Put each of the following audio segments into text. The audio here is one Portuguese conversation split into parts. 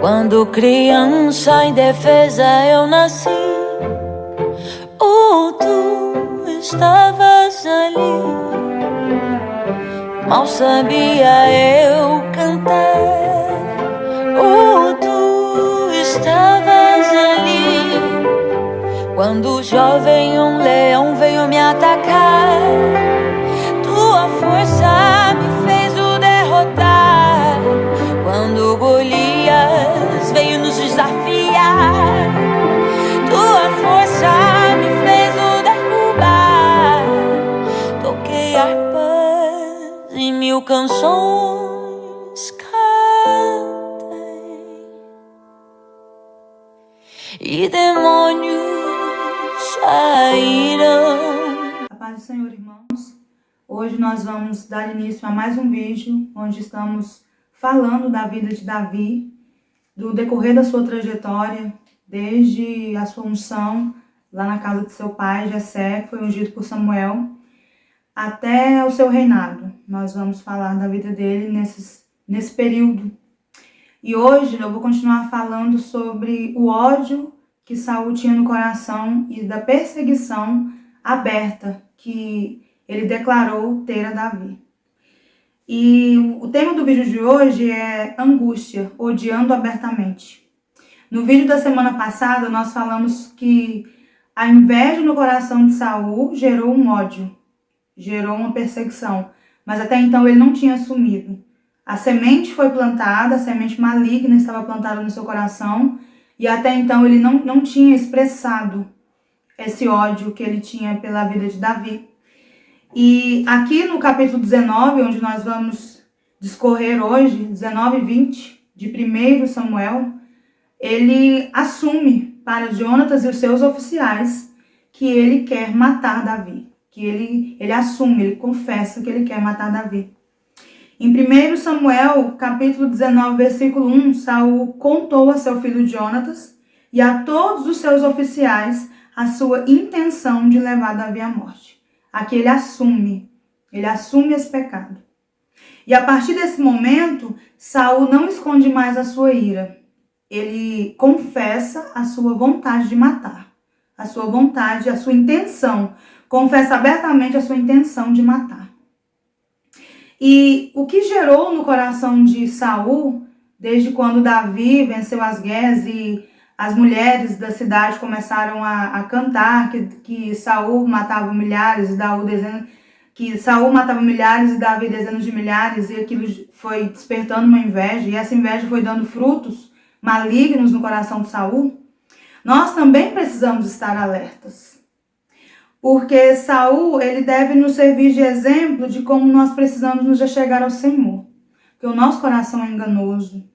Quando criança indefesa eu nasci, tu estavas ali. Mal sabia eu cantar, tu estavas ali. Quando jovem um leão veio me atacar, tua força me fez o derrotar. Quando Golias veio nos desafiar, tua força me fez o derrubar. Toquei harpas e 1000 canções cantei, e demônios saíram. A paz do Senhor, irmãos. Hoje nós vamos dar início a mais um vídeo onde estamos falando da vida de Davi, do decorrer da sua trajetória, desde a sua unção lá na casa de seu pai, Jessé, que foi ungido por Samuel, até o seu reinado. Nós vamos falar da vida dele nesse período. E hoje eu vou continuar falando sobre o ódio que Saul tinha no coração e da perseguição aberta que ele declarou ter a Davi. E o tema do vídeo de hoje é angústia, odiando abertamente. No vídeo da semana passada nós falamos que a inveja no coração de Saul gerou um ódio, gerou uma perseguição, mas até então ele não tinha assumido. A semente foi plantada, a semente maligna estava plantada no seu coração, e até então ele não tinha expressado esse ódio que ele tinha pela vida de Davi. E aqui no capítulo 19, onde nós vamos discorrer hoje, 19 e 20, de 1 Samuel, ele assume para Jonatas e os seus oficiais que ele quer matar Davi. Que ele assume, ele confessa que ele quer matar Davi. Em 1 Samuel, capítulo 19, versículo 1, Saul contou a seu filho Jonatas e a todos os seus oficiais a sua intenção de levar Davi à morte. Aqui ele assume esse pecado. E a partir desse momento, Saul não esconde mais a sua ira. Ele confessa a sua vontade de matar, a sua vontade, a sua intenção. Confessa abertamente a sua intenção de matar. E o que gerou no coração de Saul, desde quando Davi venceu as guerras e as mulheres da cidade começaram a cantar que Saul matava milhares e Saul matava milhares e Davi dezenas de milhares, e aquilo foi despertando uma inveja, e essa inveja foi dando frutos malignos no coração de Saul. Nós também precisamos estar alertas, porque Saul, ele deve nos servir de exemplo de como nós precisamos nos achegar ao Senhor, porque o nosso coração é enganoso.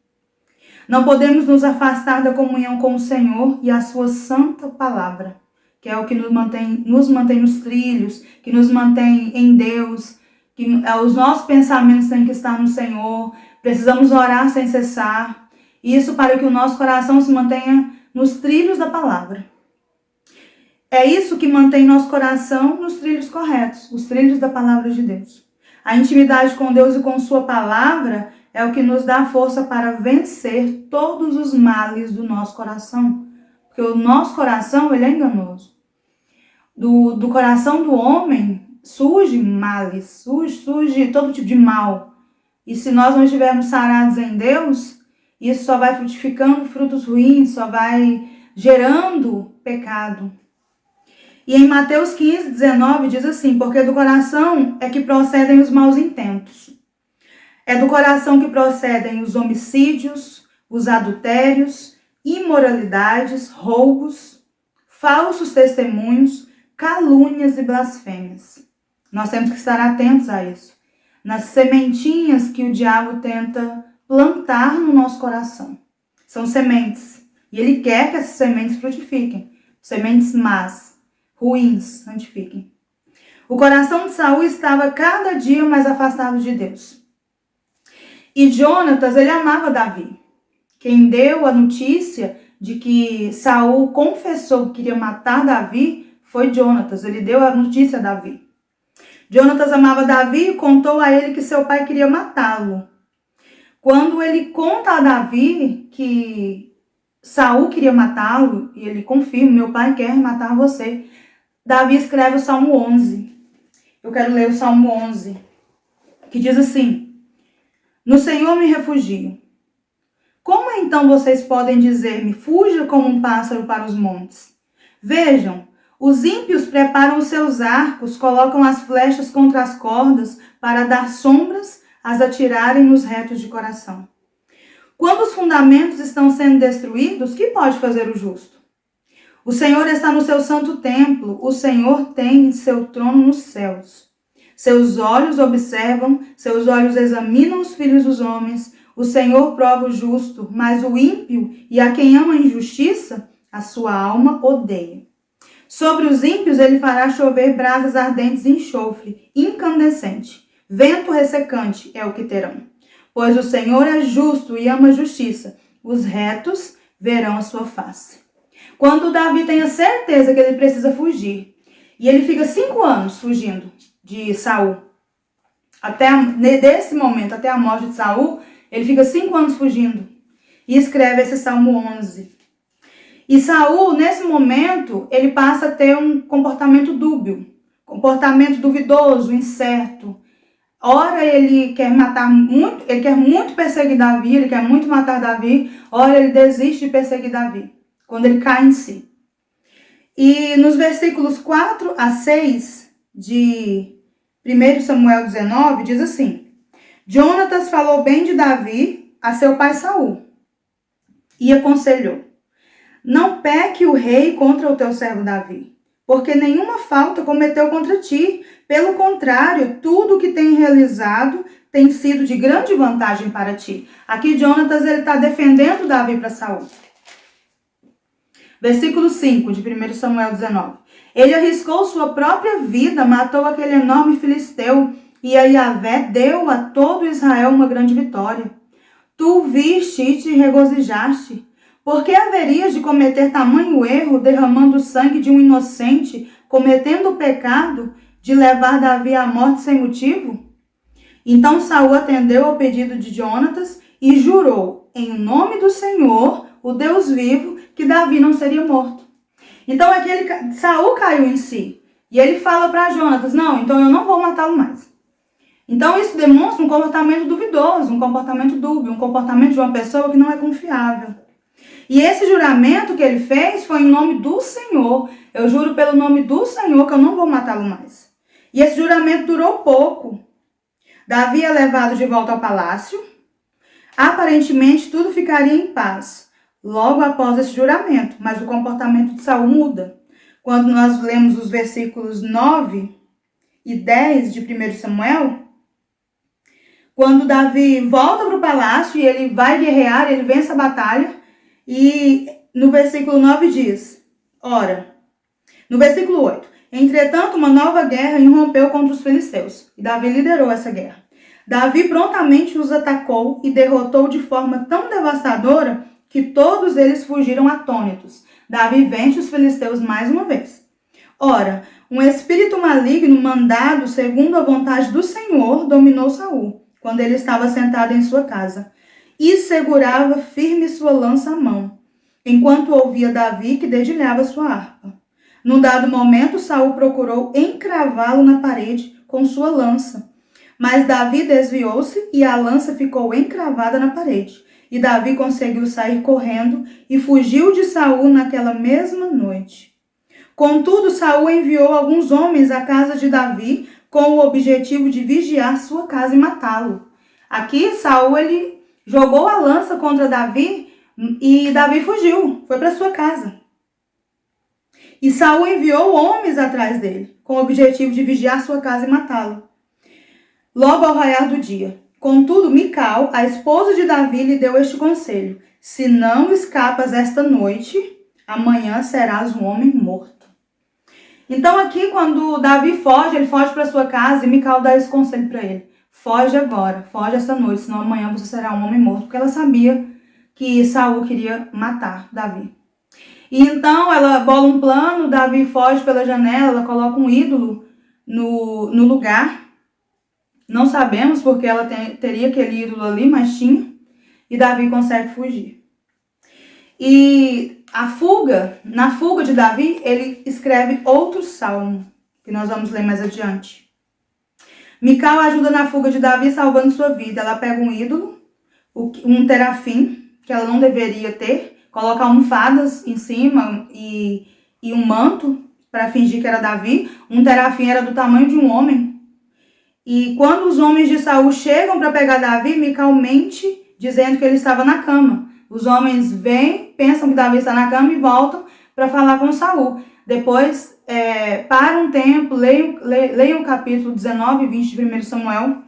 Não podemos nos afastar da comunhão com o Senhor e a sua santa palavra, que é o que nos mantém nos trilhos, que nos mantém em Deus, que os nossos pensamentos têm que estar no Senhor. Precisamos orar sem cessar, isso para que o nosso coração se mantenha nos trilhos da palavra. É isso que mantém nosso coração nos trilhos corretos, os trilhos da palavra de Deus. A intimidade com Deus e com sua palavra é o que nos dá força para vencer todos os males do nosso coração. Porque o nosso coração, ele é enganoso. Do coração do homem surge males, surge todo tipo de mal. E se nós não estivermos sarados em Deus, isso só vai frutificando frutos ruins, só vai gerando pecado. E em Mateus 15, 19 diz assim: porque do coração é que procedem os maus intentos. É do coração que procedem os homicídios, os adultérios, imoralidades, roubos, falsos testemunhos, calúnias e blasfêmias. Nós temos que estar atentos a isso, nas sementinhas que o diabo tenta plantar no nosso coração. São sementes, e ele quer que essas sementes frutifiquem, sementes más, ruins, santifiquem. O coração de Saul estava cada dia mais afastado de Deus. E Jonatas, ele amava Davi. Quem deu a notícia de que Saul confessou que queria matar Davi foi Jonatas. Ele deu a notícia a Davi. Jonatas amava Davi e contou a ele que seu pai queria matá-lo. quando ele conta a Davi que Saul queria matá-lo, e ele confirma, meu pai quer matar você, Davi escreve o Salmo 11. Eu quero ler o Salmo 11, que diz assim: no Senhor me refugio. Como então vocês podem dizer-me, fuja como um pássaro para os montes? Vejam, os ímpios preparam os seus arcos, colocam as flechas contra as cordas para dar sombras as atirarem nos retos de coração. Quando os fundamentos estão sendo destruídos, que pode fazer o justo? O Senhor está no seu santo templo, o Senhor tem seu trono nos céus. Seus olhos observam, seus olhos examinam os filhos dos homens. O Senhor prova o justo, mas o ímpio e a quem ama a injustiça, a sua alma odeia. Sobre os ímpios ele fará chover brasas ardentes de enxofre, incandescente. Vento ressecante é o que terão. Pois o Senhor é justo e ama a justiça. Os retos verão a sua face. Quando Davi tem a certeza que ele precisa fugir, e ele fica 5 anos fugindo de Saul, desse momento até a morte de Saul, ele fica 5 anos fugindo e escreve esse Salmo 11. E Saul, nesse momento, ele passa a ter um comportamento dúbio, comportamento duvidoso, incerto. Ora ele quer matar muito, ele quer muito perseguir Davi, ele quer muito matar Davi, ora ele desiste de perseguir Davi, quando ele cai em si. E nos versículos 4 a 6 de 1 Samuel 19, diz assim: Jonatas falou bem de Davi a seu pai Saul e aconselhou: não peque o rei contra o teu servo Davi, porque nenhuma falta cometeu contra ti. Pelo contrário, tudo o que tem realizado tem sido de grande vantagem para ti. Aqui Jonatas está defendendo Davi para Saul. Versículo 5 de 1 Samuel 19. Ele arriscou sua própria vida, matou aquele enorme filisteu, e a Yahvé deu a todo Israel uma grande vitória. Tu viste e te regozijaste. Por que haverias de cometer tamanho erro, derramando o sangue de um inocente, cometendo o pecado de levar Davi à morte sem motivo? Então Saul atendeu ao pedido de Jonatas e jurou, em nome do Senhor, o Deus vivo, que Davi não seria morto. Então Saul caiu em si. E ele fala para Jonatas: não, então eu não vou matá-lo mais. Então isso demonstra um comportamento duvidoso, um comportamento dúbio, um comportamento de uma pessoa que não é confiável. E esse juramento que ele fez foi em nome do Senhor. Eu juro pelo nome do Senhor que eu não vou matá-lo mais. E esse juramento durou pouco. Davi é levado de volta ao palácio. Aparentemente tudo ficaria em paz logo após esse juramento, mas o comportamento de Saul muda. Quando nós lemos os versículos 9 e 10 de 1 Samuel, quando Davi volta para o palácio e ele vai guerrear, ele vence a batalha, e no versículo 9 diz, no versículo 8, entretanto uma nova guerra irrompeu contra os filisteus, e Davi liderou essa guerra. Davi prontamente os atacou e derrotou de forma tão devastadora que todos eles fugiram atônitos. Davi vence os filisteus mais uma vez. Ora, um espírito maligno mandado segundo a vontade do Senhor dominou Saul, quando ele estava sentado em sua casa, e segurava firme sua lança à mão, enquanto ouvia Davi que dedilhava sua harpa. Num dado momento, Saul procurou encravá-lo na parede com sua lança, mas Davi desviou-se e a lança ficou encravada na parede. E Davi conseguiu sair correndo e fugiu de Saul naquela mesma noite. Contudo, Saul enviou alguns homens à casa de Davi com o objetivo de vigiar sua casa e matá-lo. Aqui, Saul ele jogou a lança contra Davi e Davi fugiu, foi para sua casa. E Saul enviou homens atrás dele com o objetivo de vigiar sua casa e matá-lo. Logo ao raiar do dia. Contudo, Mical, a esposa de Davi, lhe deu este conselho: se não escapas esta noite, amanhã serás um homem morto. Então aqui, quando Davi foge, ele foge para sua casa e Mical dá esse conselho para ele: foge agora, foge esta noite, senão amanhã você será um homem morto. Porque ela sabia que Saul queria matar Davi. E então ela bola um plano, Davi foge pela janela, ela coloca um ídolo no lugar. Não sabemos porque ela teria aquele ídolo ali, mas tinha. e Davi consegue fugir. E na fuga de Davi, ele escreve outro salmo, que nós vamos ler mais adiante. Mical ajuda na fuga de Davi, salvando sua vida. Ela pega um ídolo, um terafim, que ela não deveria ter, coloca almofadas em cima e um manto para fingir que era Davi. Um terafim era do tamanho de um homem. E quando os homens de Saul chegam para pegar Davi, Mical mente, dizendo que ele estava na cama. Os homens vêm, pensam que Davi está na cama e voltam para falar com Saul. Depois, para um tempo, leiam o capítulo 19 e 20 de 1 Samuel,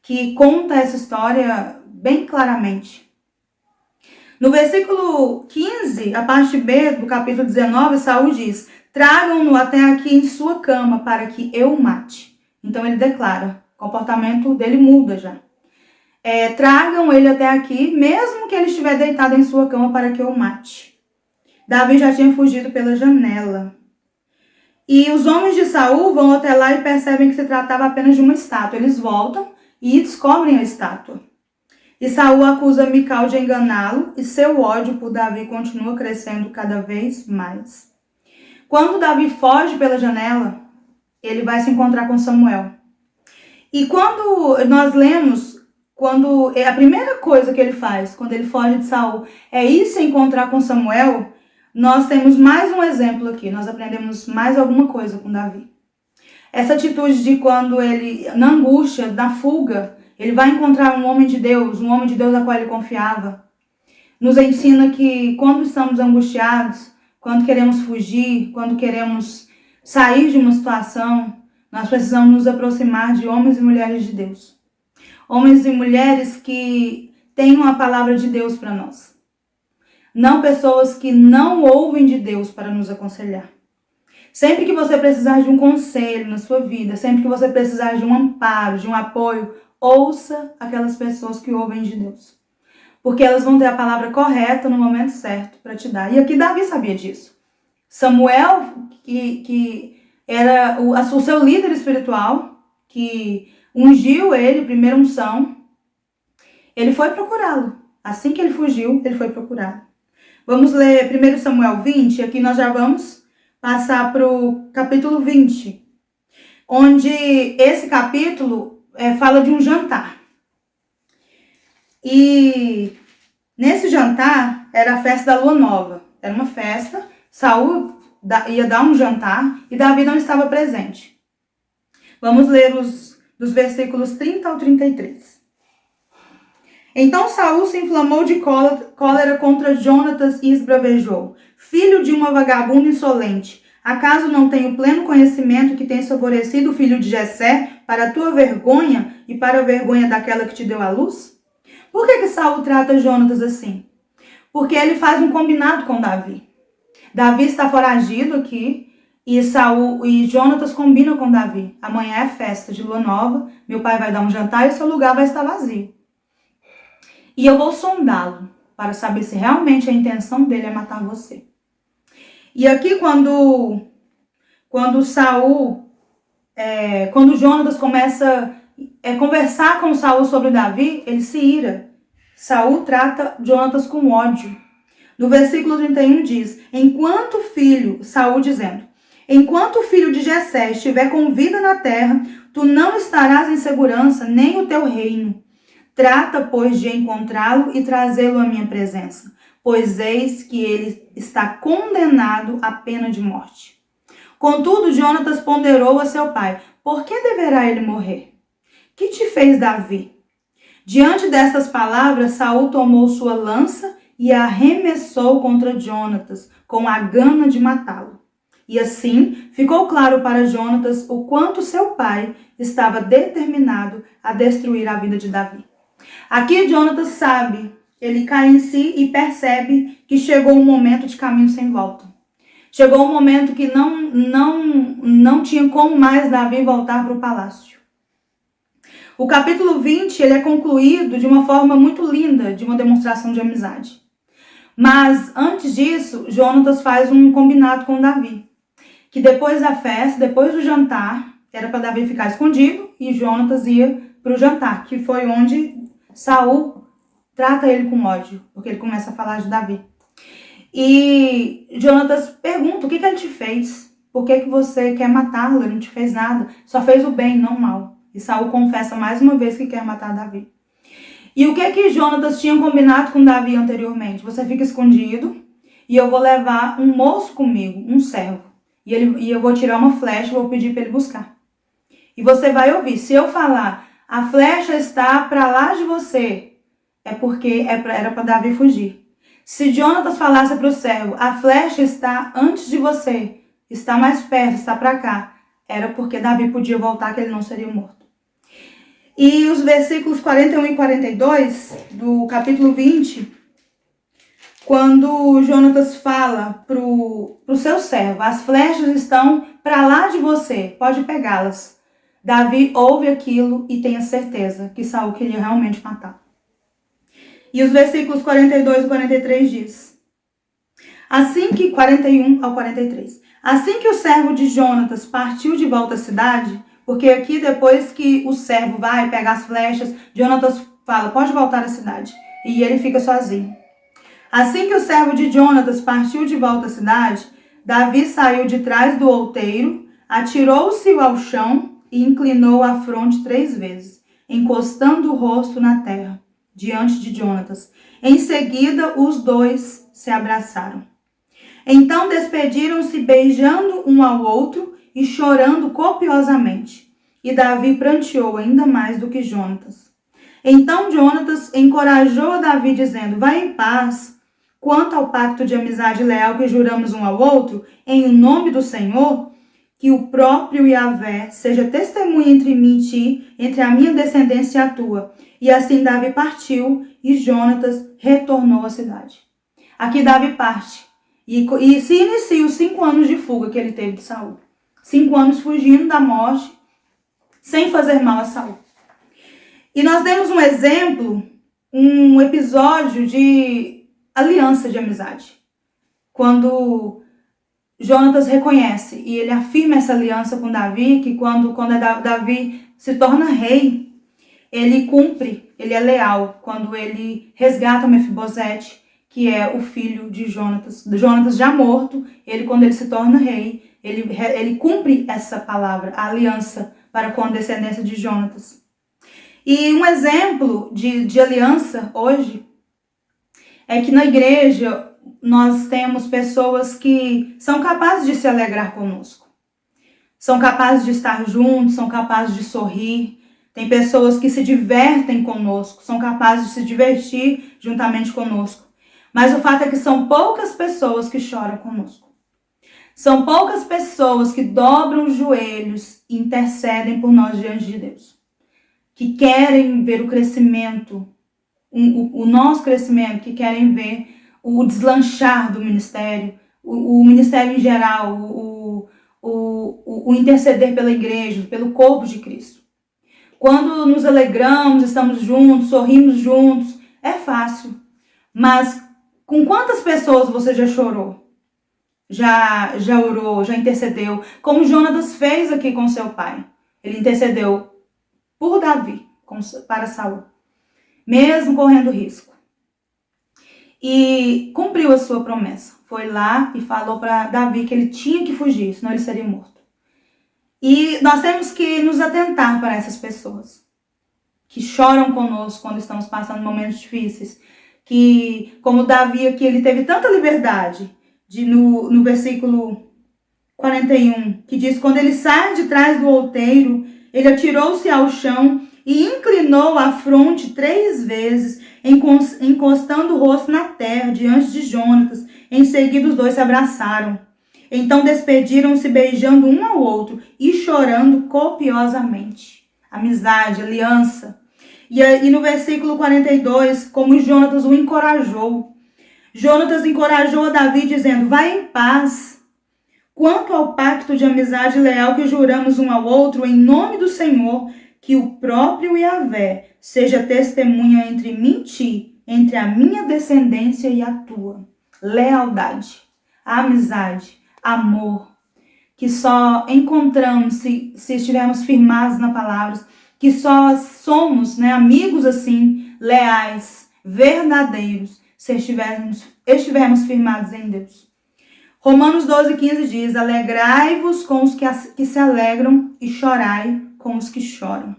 que conta essa história bem claramente. No versículo 15, a parte B do capítulo 19, Saul diz: tragam-no até aqui em sua cama para que eu o mate. Então ele declara, o comportamento dele muda já. Tragam ele até aqui, mesmo que ele estiver deitado em sua cama para que eu o mate. Davi já tinha fugido pela janela. E os homens de Saul vão até lá e percebem que se tratava apenas de uma estátua. Eles voltam e descobrem a estátua. E Saul acusa Mical de enganá-lo e seu ódio por Davi continua crescendo cada vez mais. Quando Davi foge pela janela, ele vai se encontrar com Samuel. E quando nós lemos, a primeira coisa que ele faz quando ele foge de Saul é ir se encontrar com Samuel, nós temos mais um exemplo aqui, nós aprendemos mais alguma coisa com Davi. Essa atitude de quando ele, na angústia, na fuga, ele vai encontrar um homem de Deus a qual ele confiava, nos ensina que quando estamos angustiados, quando queremos fugir, quando queremos sair de uma situação, nós precisamos nos aproximar de homens e mulheres de Deus. Homens e mulheres que tenham a palavra de Deus para nós. Não pessoas que não ouvem de Deus para nos aconselhar. Sempre que você precisar de um conselho na sua vida, sempre que você precisar de um amparo, de um apoio, ouça aquelas pessoas que ouvem de Deus. Porque elas vão ter a palavra correta no momento certo para te dar. E aqui Davi sabia disso. Samuel, que era o seu líder espiritual, que ungiu ele, primeira unção, ele foi procurá-lo. Assim que ele fugiu, ele foi procurá-lo. Vamos ler 1 Samuel 20, aqui nós já vamos passar para o capítulo 20, onde esse capítulo fala de um jantar. E nesse jantar era a festa da lua nova. Era uma festa, Saul ia dar um jantar e Davi não estava presente. Vamos ler dos versículos 30 ao 33. Então Saul se inflamou de cólera contra Jonatas e esbravejou: filho de uma vagabunda insolente, acaso não tenho pleno conhecimento que tens favorecido o filho de Jessé para a tua vergonha e para a vergonha daquela que te deu a luz? Por que Saul trata Jonatas assim? Porque ele faz um combinado com Davi. Davi está foragido aqui e Saul e Jonatas combinam com Davi. Amanhã é festa de lua nova, meu pai vai dar um jantar e seu lugar vai estar vazio. E eu vou sondá-lo para saber se realmente a intenção dele é matar você. E aqui quando Jonatas começa a conversar com Saul sobre Davi, ele se ira. Saul trata Jonatas com ódio. No versículo 31 diz: Saul dizendo: enquanto o filho de Jessé estiver com vida na terra, tu não estarás em segurança, nem o teu reino. Trata, pois, de encontrá-lo e trazê-lo à minha presença, pois eis que ele está condenado à pena de morte. Contudo, Jonatas ponderou a seu pai: por que deverá ele morrer? Que te fez Davi? Diante destas palavras, Saul tomou sua lança e a arremessou contra Jonatas, com a gana de matá-lo. E assim ficou claro para Jonatas o quanto seu pai estava determinado a destruir a vida de Davi. Aqui Jonatas sabe, ele cai em si e percebe que chegou um momento de caminho sem volta. Chegou um momento que não tinha como mais Davi voltar para o palácio. O capítulo 20 ele é concluído de uma forma muito linda, de uma demonstração de amizade. Mas antes disso, Jonatas faz um combinado com Davi. Que depois da festa, depois do jantar, era para Davi ficar escondido e Jonatas ia para o jantar, que foi onde Saul trata ele com ódio, porque ele começa a falar de Davi. E Jonatas pergunta, o que ele te fez? Por que você quer matá-lo? Ele não te fez nada, só fez o bem, não o mal. E Saul confessa mais uma vez que quer matar Davi. E o que Jonatas tinha combinado com Davi anteriormente? Você fica escondido e eu vou levar um moço comigo, um servo. E eu vou tirar uma flecha e vou pedir para ele buscar. E você vai ouvir. Se eu falar, a flecha está para lá de você, é porque era para Davi fugir. Se Jonatas falasse para o servo, a flecha está antes de você, está mais perto, está para cá, era porque Davi podia voltar, que ele não seria morto. E os versículos 41 e 42 do capítulo 20, quando Jonatas fala para o seu servo, as flechas estão para lá de você, pode pegá-las. Davi ouve aquilo e tem a certeza que Saul queria realmente matar. E os versículos 42 e 43 diz, 41 ao 43. Assim que o servo de Jonatas partiu de volta à cidade, porque aqui depois que o servo vai pegar as flechas, Jonatas fala, pode voltar à cidade. E ele fica sozinho. Assim que o servo de Jonatas partiu de volta à cidade, Davi saiu de trás do outeiro, atirou-se ao chão e inclinou a fronte 3 vezes, encostando o rosto na terra, diante de Jonatas. Em seguida, os dois se abraçaram. Então despediram-se beijando um ao outro e chorando copiosamente. E Davi pranteou ainda mais do que Jonatas. Então Jonatas encorajou a Davi, dizendo, vai em paz. Quanto ao pacto de amizade leal que juramos um ao outro, em o nome do Senhor, que o próprio Yahvé seja testemunha entre mim e ti, entre a minha descendência e a tua. E assim Davi partiu e Jonatas retornou à cidade. Aqui Davi parte e se inicia os 5 anos de fuga que ele teve de Saul. 5 anos fugindo da morte, sem fazer mal a Saul. E nós demos um exemplo, um episódio de aliança de amizade. Quando Jonatas reconhece e ele afirma essa aliança com Davi, que quando Davi se torna rei, ele cumpre, ele é leal. Quando ele resgata Mefibosete, que é o filho de Jonatas já morto, quando ele se torna rei, ele cumpre essa palavra, a aliança para com a descendência de Jonatas. E um exemplo de aliança hoje é que na igreja nós temos pessoas que são capazes de se alegrar conosco. São capazes de estar juntos, são capazes de sorrir. Tem pessoas que se divertem conosco, são capazes de se divertir juntamente conosco. Mas o fato é que são poucas pessoas que choram conosco. São poucas pessoas que dobram os joelhos e intercedem por nós diante de Deus. Que querem ver o crescimento, o nosso crescimento, que querem ver o deslanchar do ministério, o ministério em geral, o interceder pela igreja, pelo corpo de Cristo. Quando nos alegramos, estamos juntos, sorrimos juntos, é fácil. Mas com quantas pessoas você já chorou? Já orou, já intercedeu? Como Jonatas fez aqui com seu pai. Ele intercedeu por Davi, para Saul, mesmo correndo risco. E cumpriu a sua promessa. Foi lá e falou para Davi que ele tinha que fugir, senão ele seria morto. E nós temos que nos atentar para essas pessoas que choram conosco quando estamos passando momentos difíceis. Que, como Davi aqui, ele teve tanta liberdade, no versículo 41, que diz, quando ele sai de trás do outeiro, ele atirou-se ao chão e inclinou a fronte 3 vezes, encostando o rosto na terra, diante de Jonatas. Em seguida, os dois se abraçaram. Então despediram-se beijando um ao outro e chorando copiosamente. Amizade, aliança. E no versículo 42, como Jonatas o encorajou. Jonatas encorajou a Davi dizendo, vai em paz. Quanto ao pacto de amizade leal que juramos um ao outro, em nome do Senhor, que o próprio Yahvé seja testemunha entre mim e ti, entre a minha descendência e a tua. Lealdade, amizade, amor, que só encontramos se estivermos firmados na palavra, que só somos amigos assim, leais, verdadeiros se estivermos firmados em Deus. Romanos 12:15 diz: alegrai-vos com os que se alegram e chorai com os que choram.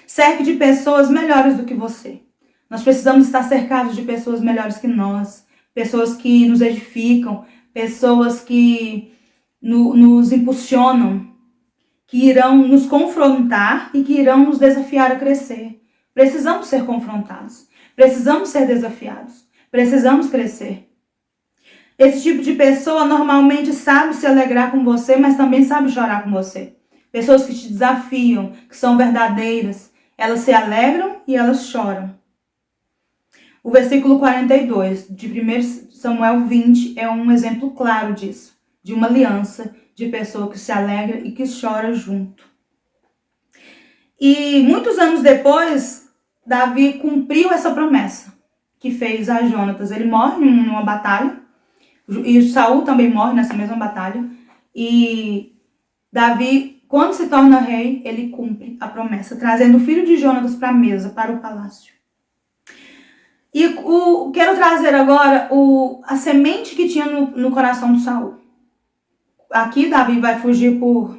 Cerque de pessoas melhores do que você. Nós precisamos estar cercados de pessoas melhores que nós, pessoas que nos edificam, pessoas que nos impulsionam, que irão nos confrontar e que irão nos desafiar a crescer. Precisamos ser confrontados, precisamos ser desafiados, precisamos crescer. Esse tipo de pessoa normalmente sabe se alegrar com você, mas também sabe chorar com você. Pessoas que te desafiam, que são verdadeiras, elas se alegram e elas choram. O versículo 42 de 1 Samuel 20 é um exemplo claro disso, de uma aliança de pessoa que se alegra e que chora junto. E muitos anos depois, Davi cumpriu essa promessa que fez a Jonatas. Ele morre numa batalha, e Saul também morre nessa mesma batalha. E Davi, quando se torna rei, ele cumpre a promessa, trazendo o filho de Jonatas para a mesa, para o palácio. E quero trazer agora a semente que tinha no coração de Saul. Aqui Davi vai fugir por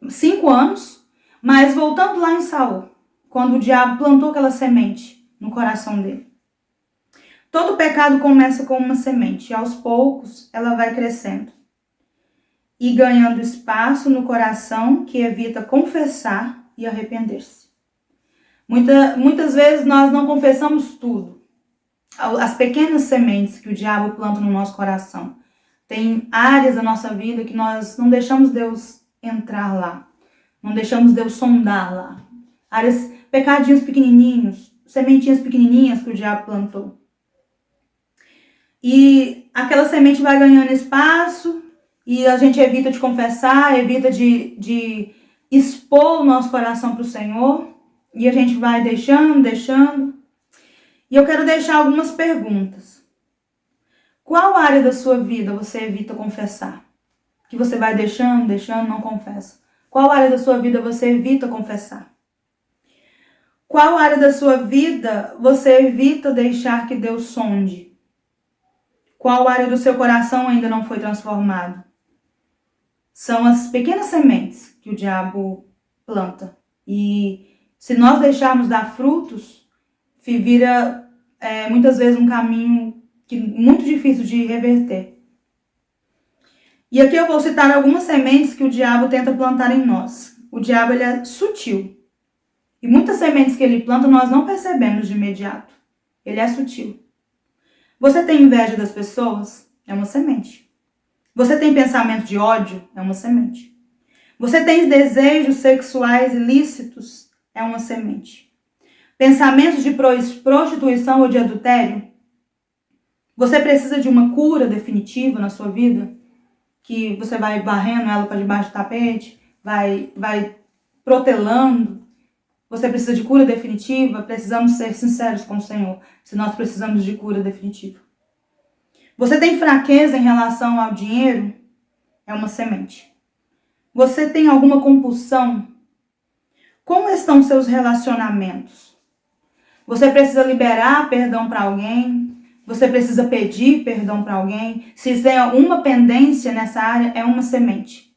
5 anos, mas voltando lá em Saul, quando o diabo plantou aquela semente no coração dele. Todo pecado começa com uma semente, e aos poucos ela vai crescendo e ganhando espaço no coração que evita confessar e arrepender-se. Muitas vezes nós não confessamos tudo. As pequenas sementes que o diabo planta no nosso coração. Tem áreas da nossa vida que nós não deixamos Deus entrar lá. Não deixamos Deus sondar lá. Áreas, pecadinhos pequenininhos, sementinhas pequenininhas que o diabo plantou. E aquela semente vai ganhando espaço e a gente evita de confessar, evita de expor o nosso coração para o Senhor. E a gente vai deixando. E eu quero deixar algumas perguntas. Qual área da sua vida você evita confessar? Que você vai deixando, não confessa. Qual área da sua vida você evita confessar? Qual área da sua vida você evita deixar que Deus sonde? Qual área do seu coração ainda não foi transformado? São as pequenas sementes que o diabo planta. E se nós deixarmos dar frutos, vira muitas vezes um caminho muito difícil de reverter. E aqui eu vou citar algumas sementes que o diabo tenta plantar em nós. O diabo ele é sutil. E muitas sementes que ele planta nós não percebemos de imediato. Ele é sutil. Você tem inveja das pessoas? É uma semente. Você tem pensamento de ódio? É uma semente. Você tem desejos sexuais ilícitos? É uma semente. Pensamentos de prostituição ou de adultério? Você precisa de uma cura definitiva na sua vida? Que você vai varrendo ela para debaixo do tapete? Vai protelando? Você precisa de cura definitiva? Precisamos ser sinceros com o Senhor, se nós precisamos de cura definitiva. Você tem fraqueza em relação ao dinheiro? É uma semente. Você tem alguma compulsão? Como estão seus relacionamentos? Você precisa liberar perdão para alguém? Você precisa pedir perdão para alguém? Se tem alguma pendência nessa área, é uma semente.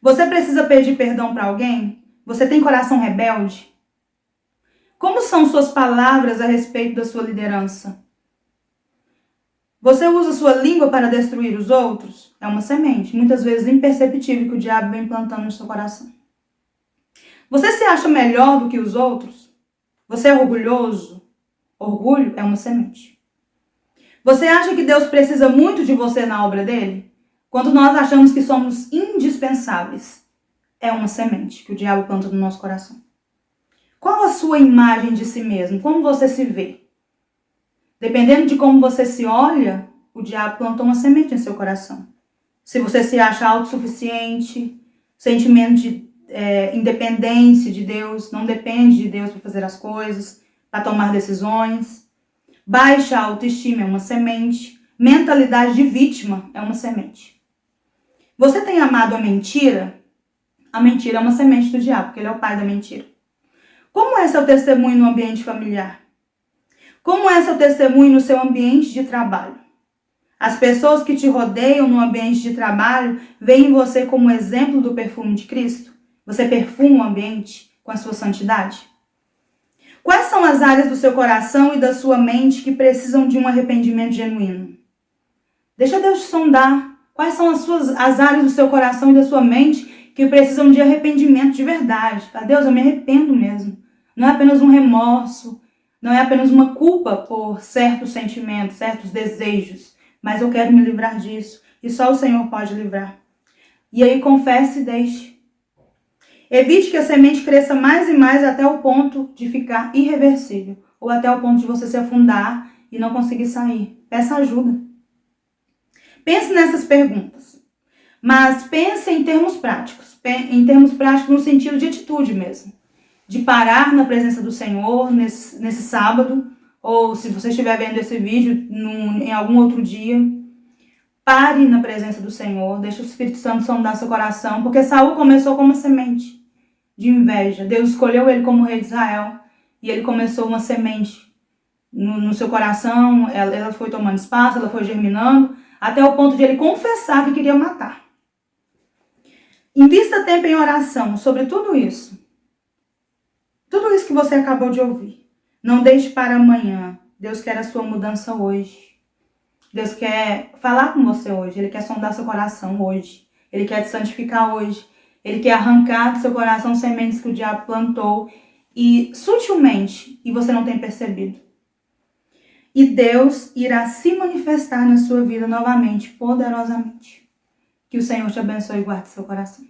Você precisa pedir perdão para alguém? Você tem coração rebelde? Como são suas palavras a respeito da sua liderança? Você usa sua língua para destruir os outros? É uma semente, muitas vezes imperceptível, que o diabo vem plantando no seu coração. Você se acha melhor do que os outros? Você é orgulhoso? Orgulho é uma semente. Você acha que Deus precisa muito de você na obra dele? Quando nós achamos que somos indispensáveis, é uma semente que o diabo planta no nosso coração. Qual a sua imagem de si mesmo? Como você se vê? Dependendo de como você se olha, o diabo plantou uma semente em seu coração. Se você se acha autossuficiente, sentimento de independência de Deus, não depende de Deus para fazer as coisas, para tomar decisões. Baixa autoestima é uma semente. Mentalidade de vítima é uma semente. Você tem amado a mentira? A mentira é uma semente do diabo, porque ele é o pai da mentira. Como é seu testemunho no ambiente familiar? Como é seu testemunho no seu ambiente de trabalho? As pessoas que te rodeiam no ambiente de trabalho veem você como exemplo do perfume de Cristo? Você perfuma o ambiente com a sua santidade? Quais são as áreas do seu coração e da sua mente que precisam de um arrependimento genuíno? Deixa Deus te sondar. Quais são as áreas do seu coração e da sua mente que precisam de arrependimento de verdade? Ah, Deus, eu me arrependo mesmo. Não é apenas um remorso, não é apenas uma culpa por certos sentimentos, certos desejos, mas eu quero me livrar disso e só o Senhor pode livrar. E aí confesse e deixe. Evite que a semente cresça mais e mais até o ponto de ficar irreversível ou até o ponto de você se afundar e não conseguir sair. Peça ajuda. Pense nessas perguntas, mas pense em termos práticos no sentido de atitude mesmo. De parar na presença do Senhor nesse sábado, ou se você estiver vendo esse vídeo em algum outro dia, pare na presença do Senhor, deixe o Espírito Santo sondar seu coração, porque Saul começou como uma semente de inveja. Deus escolheu ele como rei de Israel, e ele começou uma semente no seu coração, ela foi tomando espaço, ela foi germinando, até o ponto de ele confessar que queria matar. Invista tempo em oração sobre tudo isso. Tudo isso que você acabou de ouvir. Não deixe para amanhã. Deus quer a sua mudança hoje. Deus quer falar com você hoje. Ele quer sondar seu coração hoje. Ele quer te santificar hoje. Ele quer arrancar do seu coração sementes que o diabo plantou e sutilmente, e você não tem percebido. E Deus irá se manifestar na sua vida novamente, poderosamente. Que o Senhor te abençoe e guarde seu coração.